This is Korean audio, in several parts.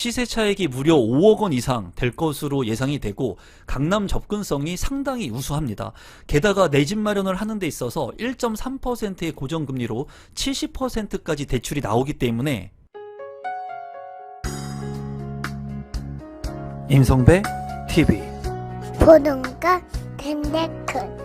시세 차익이 무려 5억 원 이상 될 것으로 예상이 되고 강남 접근성이 상당히 우수합니다. 게다가 내 집 마련을 하는 데 있어서 1.3%의 고정금리로 70%까지 대출이 나오기 때문에 임성배 TV 보동과 덴데크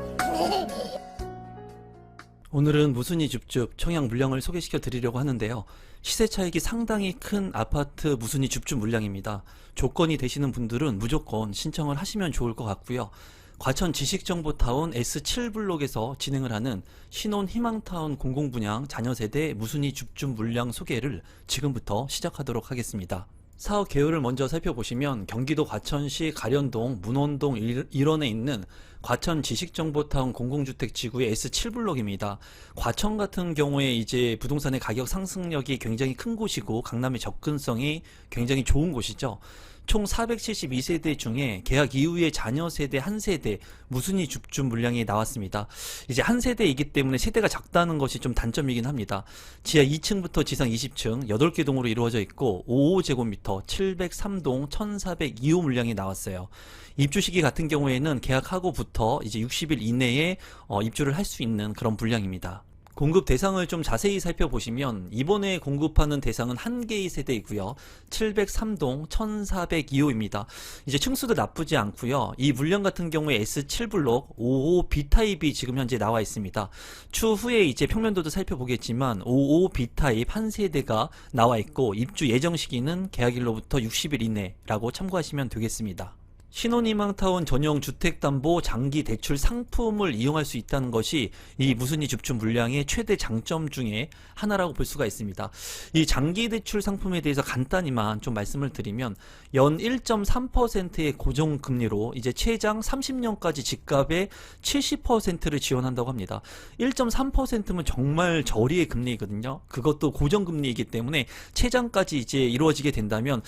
오늘은 무순위 줍줍 청약 물량을 소개시켜 드리려고 하는데요. 시세 차익이 상당히 큰 아파트 무순위 줍줍 물량입니다. 조건이 되시는 분들은 무조건 신청을 하시면 좋을 것 같고요. 과천 지식정보타운 S7블록에서 진행을 하는 신혼 희망타운 공공분양 자녀세대 무순위 줍줍 물량 소개를 지금부터 시작하도록 하겠습니다. 사업 개요를 먼저 살펴보시면 경기도 과천시 가련동 문원동 일원에 있는 과천 지식정보타운 공공주택지구의 S7블록입니다. 과천 같은 경우에 이제 부동산의 가격 상승력이 굉장히 큰 곳이고 강남의 접근성이 굉장히 좋은 곳이죠. 총 472세대 중에 계약 이후에 자녀 세대 한 세대 무순위 줍줍 물량이 나왔습니다. 이제 한 세대이기 때문에 세대가 작다는 것이 좀 단점이긴 합니다. 지하 2층부터 지상 20층 8개 동으로 이루어져 있고 55제곱미터 703동 1402호 물량이 나왔어요. 입주 시기 같은 경우에는 계약하고부터 이제 60일 이내에 입주를 할 수 있는 그런 물량입니다. 공급 대상을 좀 자세히 살펴보시면 이번에 공급하는 대상은 한 개의 세대이고요. 703동 1402호입니다. 이제 층수도 나쁘지 않고요. 이 물량 같은 경우에 S7블록 55 B타입이 지금 현재 나와 있습니다. 추후에 이제 평면도도 살펴보겠지만 55 B타입 한 세대가 나와 있고 입주 예정 시기는 계약일로부터 60일 이내라고 참고하시면 되겠습니다. 신혼희망타운 전용 주택담보 장기 대출 상품을 이용할 수 있다는 것이 이 무순위 줍줍 물량의 최대 장점 중에 하나라고 볼 수가 있습니다. 이 장기 대출 상품에 대해서 간단히만 좀 말씀을 드리면 연 1.3%의 고정금리로 이제 최장 30년까지 집값의 70%를 지원한다고 합니다. 1.3%면 정말 저리의 금리거든요. 그것도 고정금리이기 때문에 최장까지 이제 이루어지게 된다면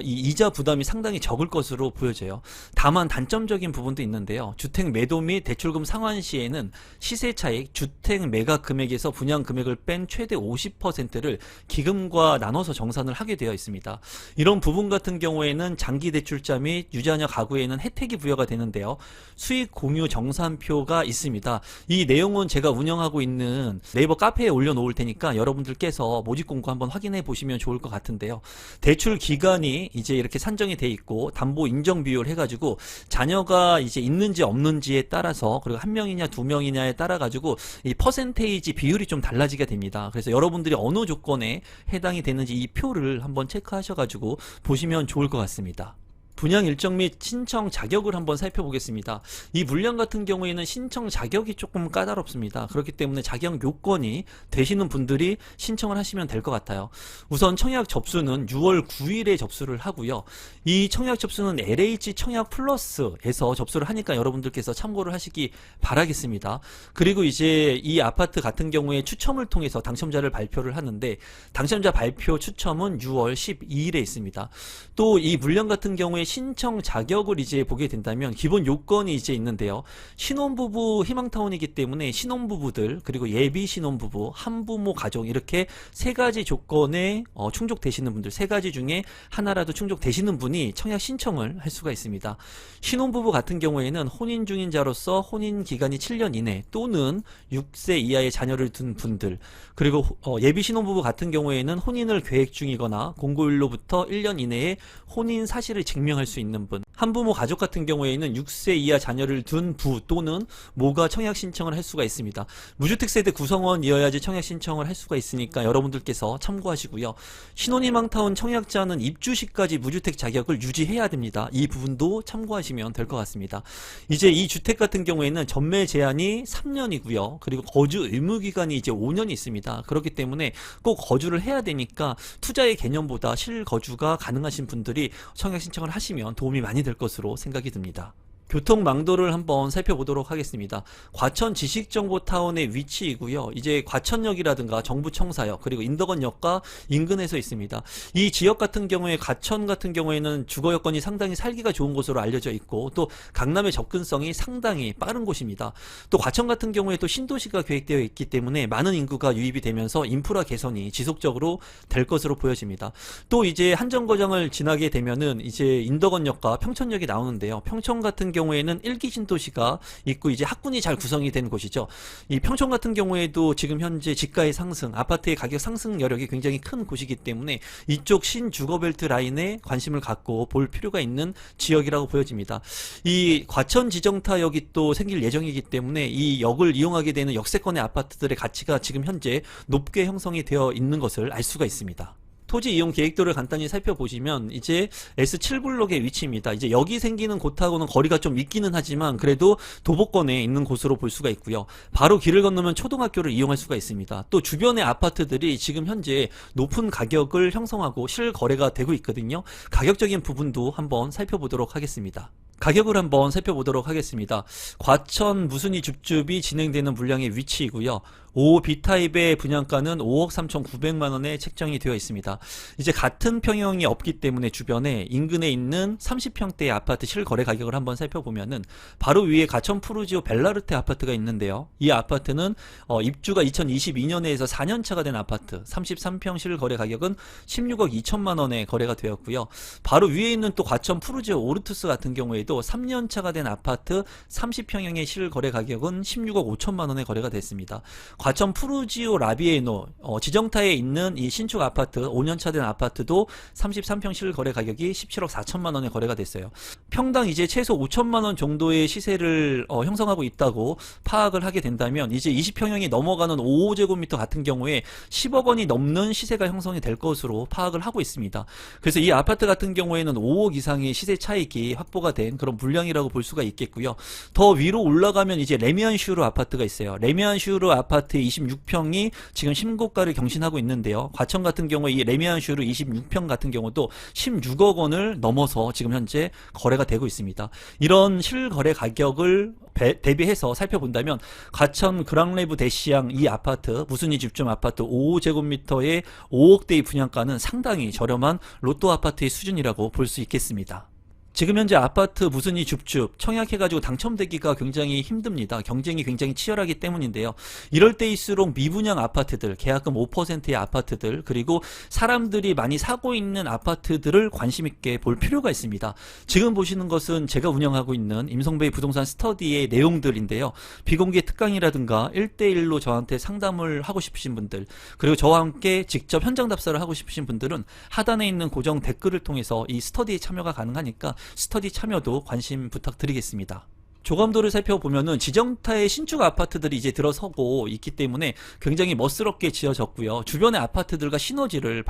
이 이자 부담이 상당히 적을 것으로 보여져요. 다만 단점적인 부분도 있는데요. 주택 매도 및 대출금 상환 시에는 시세 차익, 주택 매각 금액에서 분양 금액을 뺀 최대 50%를 기금과 나눠서 정산을 하게 되어 있습니다. 이런 부분 같은 경우에는 장기 대출자 및 유자녀 가구에는 혜택이 부여가 되는데요. 수익 공유 정산표가 있습니다. 이 내용은 제가 운영하고 있는 네이버 카페에 올려놓을 테니까 여러분들께서 모집 공고 한번 확인해 보시면 좋을 것 같은데요. 대출 기간이 이제 이렇게 산정이 돼 있고 담보 인정 비율 해가지고 자녀가 이제 있는지 없는지에 따라서 그리고 한 명이냐 두 명이냐에 따라 가지고 이 퍼센테이지 비율이 좀 달라지게 됩니다. 그래서 여러분들이 어느 조건에 해당이 되는지 이 표를 한번 체크하셔가지고 보시면 좋을 것 같습니다. 분양 일정 및 신청 자격을 한번 살펴보겠습니다. 이 물량 같은 경우에는 신청 자격이 조금 까다롭습니다. 그렇기 때문에 자격 요건이 되시는 분들이 신청을 하시면 될 것 같아요. 우선 청약 접수는 6월 9일에 접수를 하고요. 이 청약 접수는 LH 청약 플러스에서 접수를 하니까 여러분들께서 참고를 하시기 바라겠습니다. 그리고 이제 이 아파트 같은 경우에 추첨을 통해서 당첨자를 발표를 하는데 당첨자 발표 추첨은 6월 12일에 있습니다. 또 이 물량 같은 경우에 신청 자격을 이제 보게 된다면 기본 요건이 이제 있는데요. 신혼부부 희망타운이기 때문에 신혼부부들 그리고 예비 신혼부부 한부모 가족 이렇게 세 가지 조건에 충족되시는 분들 세 가지 중에 하나라도 충족되시는 분이 청약 신청을 할 수가 있습니다. 신혼부부 같은 경우에는 혼인 중인자로서 혼인 기간이 7년 이내 또는 6세 이하의 자녀를 둔 분들 그리고 예비 신혼부부 같은 경우에는 혼인을 계획 중이거나 공고일로부터 1년 이내에 혼인 사실을 증명할 수 있는 분 한부모 가족 같은 경우에는 6세 이하 자녀를 둔 부 또는 모가 청약 신청을 할 수가 있습니다. 무주택 세대 구성원이어야지 청약 신청을 할 수가 있으니까 여러분들께서 참고하시고요. 신혼희망타운 청약자는 입주 시까지 무주택 자격을 유지해야 됩니다. 이 부분도 참고하시면 될 것 같습니다. 이제 이 주택 같은 경우에는 전매 제한이 3년이고요. 그리고 거주 의무 기간이 이제 5년이 있습니다. 그렇기 때문에 꼭 거주를 해야 되니까 투자의 개념보다 실거주가 가능하신 분들이 청약 신청을 하시면 도움이 많이 될 것으로 생각이 듭니다. 교통망도를 한번 살펴보도록 하겠습니다. 과천 지식정보타운의 위치이고요. 이제 과천역이라든가 정부청사역 그리고 인덕원역과 인근에서 있습니다. 이 지역 같은 경우에 과천 같은 경우에는 주거 여건이 상당히 살기가 좋은 곳으로 알려져 있고 또 강남의 접근성이 상당히 빠른 곳입니다. 또 과천 같은 경우에 또 신도시가 계획되어 있기 때문에 많은 인구가 유입이 되면서 인프라 개선이 지속적으로 될 것으로 보여집니다. 또 이제 한정거장을 지나게 되면은 이제 인덕원역과 평천역이 나오는데요. 평천 같은 경우에는 1기 신도시가 있고 이제 학군이 잘 구성이 된 곳이죠. 이 평촌 같은 경우에도 지금 현재 지가의 상승, 아파트의 가격 상승 여력이 굉장히 큰 곳이기 때문에 이쪽 신주거벨트 라인에 관심을 갖고 볼 필요가 있는 지역이라고 보여집니다. 이 과천 지정타역이 또 생길 예정이기 때문에 이 역을 이용하게 되는 역세권의 아파트들의 가치가 지금 현재 높게 형성이 되어 있는 것을 알 수가 있습니다. 토지 이용 계획도를 간단히 살펴보시면 이제 S7블록의 위치입니다. 이제 여기 생기는 곳하고는 거리가 좀 있기는 하지만 그래도 도보권에 있는 곳으로 볼 수가 있고요. 바로 길을 건너면 초등학교를 이용할 수가 있습니다. 또 주변의 아파트들이 지금 현재 높은 가격을 형성하고 실거래가 되고 있거든요. 가격적인 부분도 한번 살펴보도록 하겠습니다. 가격을 한번 살펴보도록 하겠습니다. 과천 무순이 줍줍이 진행되는 물량의 위치이고요. 5B타입의 분양가는 5억 3,900만원에 책정이 되어 있습니다. 이제 같은 평형이 없기 때문에 주변에 인근에 있는 30평대의 아파트 실거래 가격을 한번 살펴보면은 바로 위에 과천 푸르지오 벨라르테 아파트가 있는데요. 이 아파트는 입주가 2022년에 해서 4년차가 된 아파트 33평 실거래 가격은 16억 2천만원에 거래가 되었고요. 바로 위에 있는 또 과천 푸르지오 오르투스 같은 경우에도 3년차가 된 아파트 30평형의 실거래 가격은 16억 5천만원에 거래가 됐습니다. 과천 푸르지오 라비에노 지정타에 있는 이 신축 아파트 5년차 된 아파트도 33평 실거래 가격이 17억 4천만원에 거래가 됐어요. 평당 이제 최소 5천만원 정도의 시세를 형성하고 있다고 파악을 하게 된다면 이제 20평형이 넘어가는 5제곱미터 같은 경우에 10억 원이 넘는 시세가 형성이 될 것으로 파악을 하고 있습니다. 그래서 이 아파트 같은 경우에는 5억 이상의 시세 차익이 확보가 된 그런 물량이라고 볼 수가 있겠고요. 더 위로 올라가면 이제 레미안 슈르 아파트가 있어요. 레미안 슈르 아파트 26평이 지금 신고가를 경신하고 있는데요. 과천 같은 경우에 이 레미안 슈르 26평 같은 경우도 16억 원을 넘어서 지금 현재 거래가 되고 있습니다. 이런 실거래 가격을 대비해서 살펴본다면 과천 그랑레브 대시양 이 아파트 무순이 집중 아파트 5제곱미터의 5억대의 분양가는 상당히 저렴한 로또 아파트의 수준이라고 볼 수 있겠습니다. 지금 현재 아파트 무순이 줍줍 청약해가지고 당첨되기가 굉장히 힘듭니다. 경쟁이 굉장히 치열하기 때문인데요. 이럴 때일수록 미분양 아파트들, 계약금 5%의 아파트들, 그리고 사람들이 많이 사고 있는 아파트들을 관심 있게 볼 필요가 있습니다. 지금 보시는 것은 제가 운영하고 있는 임성배 부동산 스터디의 내용들인데요. 비공개 특강이라든가 1대1로 저한테 상담을 하고 싶으신 분들, 그리고 저와 함께 직접 현장 답사를 하고 싶으신 분들은 하단에 있는 고정 댓글을 통해서 이 스터디에 참여가 가능하니까 스터디 참여도 관심 부탁드리겠습니다. 조감도를 살펴보면은 지정타의 신축 아파트들이 이제 들어서고 있기 때문에 굉장히 멋스럽게 지어졌고요. 주변의 아파트들과 시너지를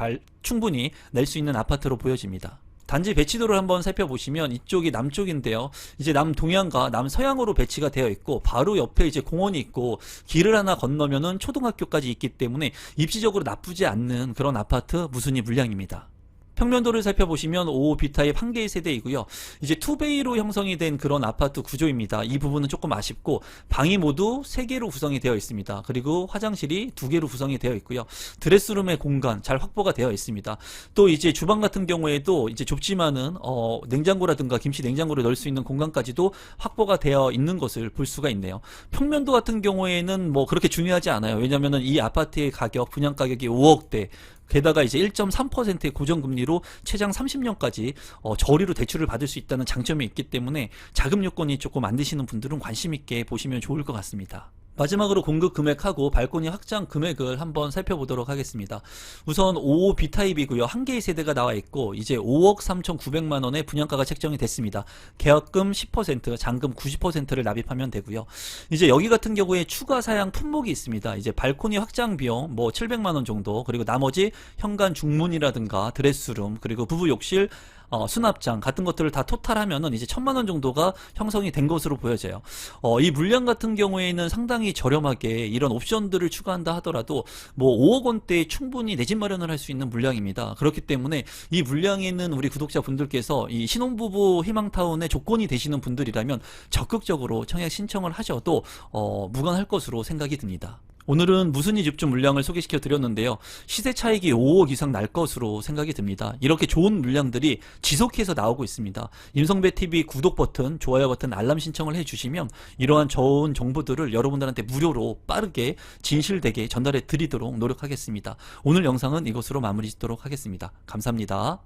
충분히 낼 수 있는 아파트로 보여집니다. 단지 배치도를 한번 살펴보시면 이쪽이 남쪽인데요. 이제 남동향과 남서향으로 배치가 되어 있고 바로 옆에 이제 공원이 있고 길을 하나 건너면은 초등학교까지 있기 때문에 입지적으로 나쁘지 않는 그런 아파트 무순이 물량입니다. 평면도를 살펴보시면 5B타입 한 개의 세대이고요. 이제 투베이로 형성이 된 그런 아파트 구조입니다. 이 부분은 조금 아쉽고 방이 모두 3개로 구성이 되어 있습니다. 그리고 화장실이 2개로 구성이 되어 있고요. 드레스룸의 공간 잘 확보가 되어 있습니다. 또 이제 주방 같은 경우에도 이제 좁지만은 냉장고라든가 김치 냉장고를 넣을 수 있는 공간까지도 확보가 되어 있는 것을 볼 수가 있네요. 평면도 같은 경우에는 뭐 그렇게 중요하지 않아요. 왜냐면은 이 아파트의 가격, 분양 가격이 5억대 게다가 이제 1.3%의 고정금리로 최장 30년까지 저리로 대출을 받을 수 있다는 장점이 있기 때문에 자금 요건이 조금 안 되시는 분들은 관심 있게 보시면 좋을 것 같습니다. 마지막으로 공급 금액하고 발코니 확장 금액을 한번 살펴보도록 하겠습니다. 우선 5B타입이고요. 한 개의 세대가 나와 있고 이제 5억 3,900만원의 분양가가 책정이 됐습니다. 계약금 10%, 잔금 90%를 납입하면 되고요. 이제 여기 같은 경우에 추가 사양 품목이 있습니다. 이제 발코니 확장 비용 뭐 700만원 정도, 그리고 나머지 현관 중문이라든가 드레스룸, 그리고 부부 욕실, 수납장 같은 것들을 다 토탈하면은 이제 1,000만 원 정도가 형성이 된 것으로 보여져요. 이 물량 같은 경우에는 상당히 저렴하게 이런 옵션들을 추가한다 하더라도 뭐 5억 원대에 충분히 내 집 마련을 할 수 있는 물량입니다. 그렇기 때문에 이 물량에는 우리 구독자분들께서 이 신혼부부 희망타운의 조건이 되시는 분들이라면 적극적으로 청약 신청을 하셔도 무관할 것으로 생각이 듭니다. 오늘은 무순위 집중 물량을 소개시켜 드렸는데요. 시세 차익이 5억 이상 날 것으로 생각이 듭니다. 이렇게 좋은 물량들이 지속해서 나오고 있습니다. 임성배TV 구독 버튼, 좋아요 버튼, 알람 신청을 해주시면 이러한 좋은 정보들을 여러분들한테 무료로 빠르게 진실되게 전달해 드리도록 노력하겠습니다. 오늘 영상은 이것으로 마무리 짓도록 하겠습니다. 감사합니다.